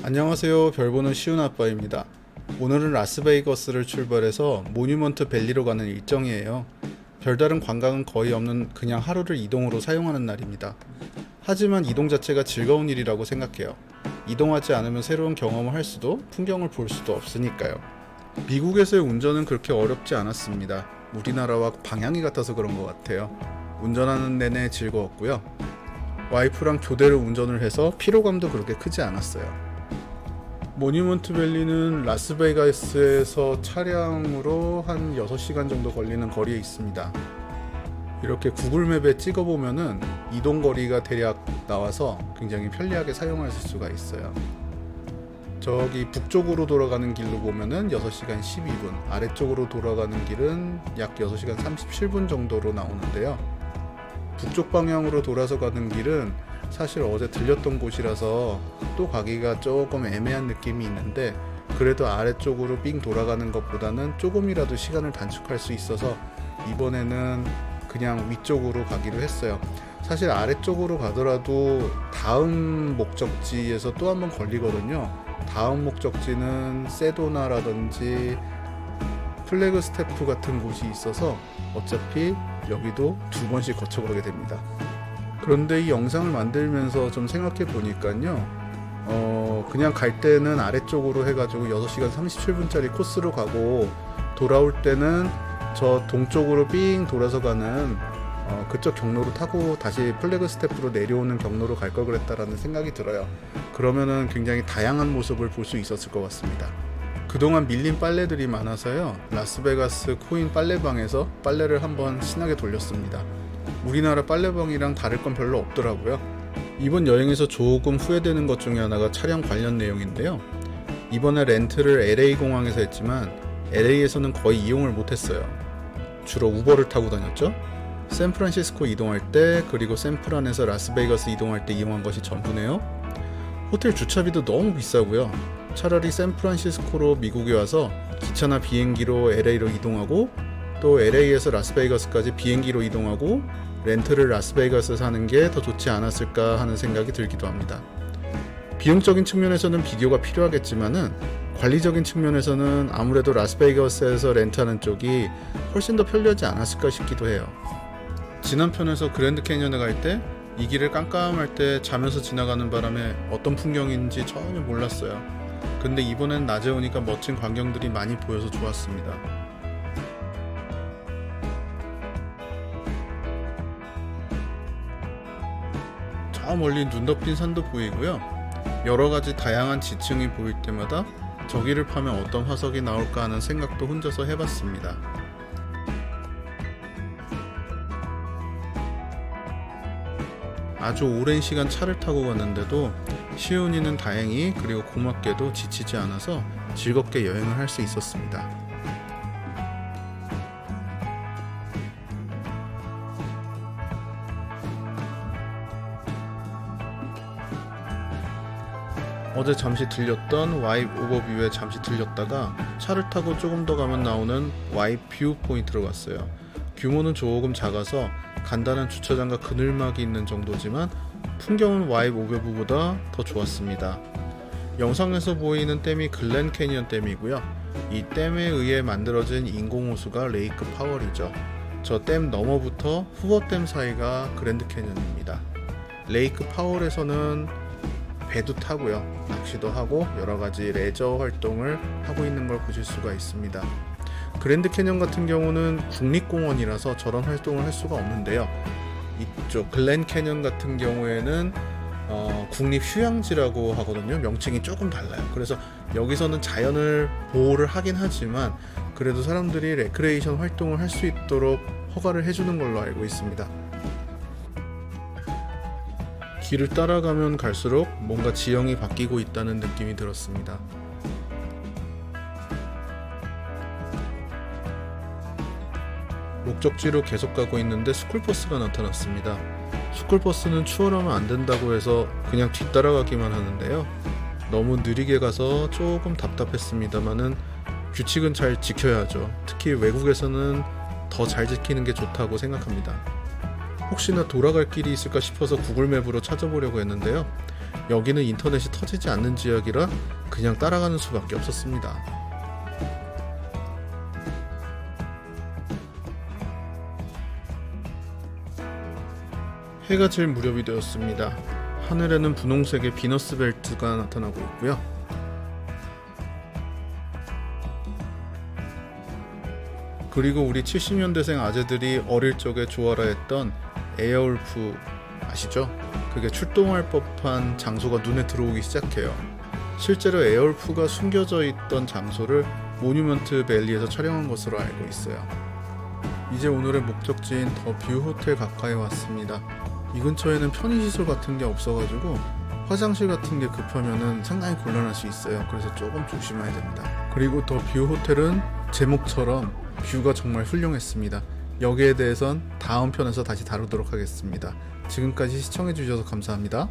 안녕하세요. 별보는 쉬운 아빠입니다. 오늘은 라스베이거스를 출발해서 모뉴먼트 밸리로 가는 일정이에요. 별다른 관광은 거의 없는 그냥 하루를 이동으로 사용하는 날입니다. 하지만 이동 자체가 즐거운 일이라고 생각해요. 이동하지 않으면 새로운 경험을 할 수도 풍경을 볼 수도 없으니까요. 미국에서의 운전은 그렇게 어렵지 않았습니다. 우리나라와 방향이 같아서 그런 것 같아요. 운전하는 내내 즐거웠고요. 와이프랑 교대로 운전을 해서 피로감도 그렇게 크지 않았어요. 모뉴먼트 밸리는 라스베이거스에서 차량으로 한 6시간 정도 걸리는 거리에 있습니다. 이렇게 구글맵에 찍어보면은 이동거리가 대략 나와서 굉장히 편리하게 사용하실 수가 있어요. 저기 북쪽으로 돌아가는 길로 보면은 6시간 12분, 아래쪽으로 돌아가는 길은 약 6시간 37분 정도로 나오는데요. 북쪽 방향으로 돌아서 가는 길은 사실 어제 들렸던 곳이라서 또 가기가 조금 애매한 느낌이 있는데, 그래도 아래쪽으로 삥 돌아가는 것보다는 조금이라도 시간을 단축할 수 있어서 이번에는 그냥 위쪽으로 가기로 했어요. 사실 아래쪽으로 가더라도 다음 목적지에서 또 한 번 걸리거든요. 다음 목적지는 세도나라든지 플래그스태프 같은 곳이 있어서 어차피 여기도 2번씩 거쳐가게 됩니다. 그런데 이 영상을 만들면서 좀 생각해 보니까요, 그냥 갈 때는 아래쪽으로 해가지고 6시간 37분짜리 코스로 가고, 돌아올 때는 저 동쪽으로 삥 돌아서 가는 그쪽 경로로 타고 다시 플래그 스태프로 내려오는 경로로 갈 걸 그랬다라는 생각이 들어요. 그러면은 굉장히 다양한 모습을 볼 수 있었을 것 같습니다. 그동안 밀린 빨래들이 많아서요, 라스베가스 코인 빨래방에서 빨래를 한번 신나게 돌렸습니다. 우리나라 빨래방이랑 다를 건 별로 없더라고요. 이번 여행에서 조금 후회되는 것 중에 하나가 차량 관련 내용인데요. 이번에 렌트를 LA 공항에서 했지만 LA에서는 거의 이용을 못했어요. 주로 우버를 타고 다녔죠. 샌프란시스코 이동할 때, 그리고 샌프란에서 라스베이거스 이동할 때 이용한 것이 전부네요. 호텔 주차비도 너무 비싸고요. 차라리 샌프란시스코로 미국에 와서 기차나 비행기로 LA로 이동하고, 또 LA에서 라스베이거스까지 비행기로 이동하고 렌트를 라스베이거스에서 하는 게 더 좋지 않았을까 하는 생각이 들기도 합니다. 비용적인 측면에서는 비교가 필요하겠지만은 관리적인 측면에서는 아무래도 라스베이거스에서 렌트하는 쪽이 훨씬 더 편리하지 않았을까 싶기도 해요. 지난 편에서 그랜드 캐니언에 갈 때 이 길을 깜깜할 때 자면서 지나가는 바람에 어떤 풍경인지 전혀 몰랐어요. 근데 이번엔 낮에 오니까 멋진 광경들이 많이 보여서 좋았습니다. 저 멀리 눈 덮인 산도 보이고요. 여러가지 다양한 지층이 보일 때마다 저기를 파면 어떤 화석이 나올까 하는 생각도 혼자서 해봤습니다. 아주 오랜 시간 차를 타고 갔는데도 시온이는 다행히, 그리고 고맙게도 지치지 않아서 즐겁게 여행을 할 수 있었습니다. 어제 잠시 들렸던 와입 오버뷰에 잠시 들렸다가 차를 타고 조금 더 가면 나오는 와입 뷰 포인트로 갔어요. 규모는 조금 작아서 간단한 주차장과 그늘막이 있는 정도지만 풍경은 와입 오버뷰보다 더 좋았습니다. 영상에서 보이는 댐이 글렌 캐니언 댐이고요. 이 댐에 의해 만들어진 인공호수가 레이크 파월이죠. 저 댐 너머부터 후버댐 사이가 그랜드 캐니언입니다. 레이크 파월에서는 배도 타고요, 낚시도 하고 여러가지 레저 활동을 하고 있는 걸 보실 수가 있습니다. 그랜드 캐니언 같은 경우는 국립공원이라서 저런 활동을 할 수가 없는데요. 이쪽 글렌 캐니언 같은 경우에는 국립휴양지라고 하거든요. 명칭이 조금 달라요. 그래서 여기서는 자연을 보호를 하긴 하지만 그래도 사람들이 레크레이션 활동을 할 수 있도록 허가를 해주는 걸로 알고 있습니다. 길을 따라가면 갈수록 뭔가 지형이 바뀌고 있다는 느낌이 들었습니다. 목적지로 계속 가고 있는데 스쿨버스가 나타났습니다. 스쿨버스는 추월하면 안 된다고 해서 그냥 뒤따라가기만 하는데요. 너무 느리게 가서 조금 답답했습니다만은 규칙은 잘 지켜야죠. 특히 외국에서는 더 잘 지키는 게 좋다고 생각합니다. 혹시나 돌아갈 길이 있을까 싶어서 구글맵으로 찾아보려고 했는데요. 여기는 인터넷이 터지지 않는 지역이라 그냥 따라가는 수밖에 없었습니다. 해가 질 무렵이 되었습니다. 하늘에는 분홍색의 비너스 벨트가 나타나고 있고요. 그리고 우리 70년대생 아재들이 어릴 적에 좋아라 했던 에어울프 아시죠? 그게 출동할 법한 장소가 눈에 들어오기 시작해요. 실제로 에어울프가 숨겨져 있던 장소를 모뉴먼트 밸리에서 촬영한 것으로 알고 있어요. 이제 오늘의 목적지인 더 뷰 호텔 가까이 왔습니다. 이 근처에는 편의시설 같은 게 없어가지고 화장실 같은 게 급하면은 상당히 곤란할 수 있어요. 그래서 조금 조심해야 됩니다. 그리고 더 뷰 호텔은 제목처럼 뷰가 정말 훌륭했습니다. 여기에 대해선 다음 편에서 다시 다루도록 하겠습니다. 지금까지 시청해주셔서 감사합니다.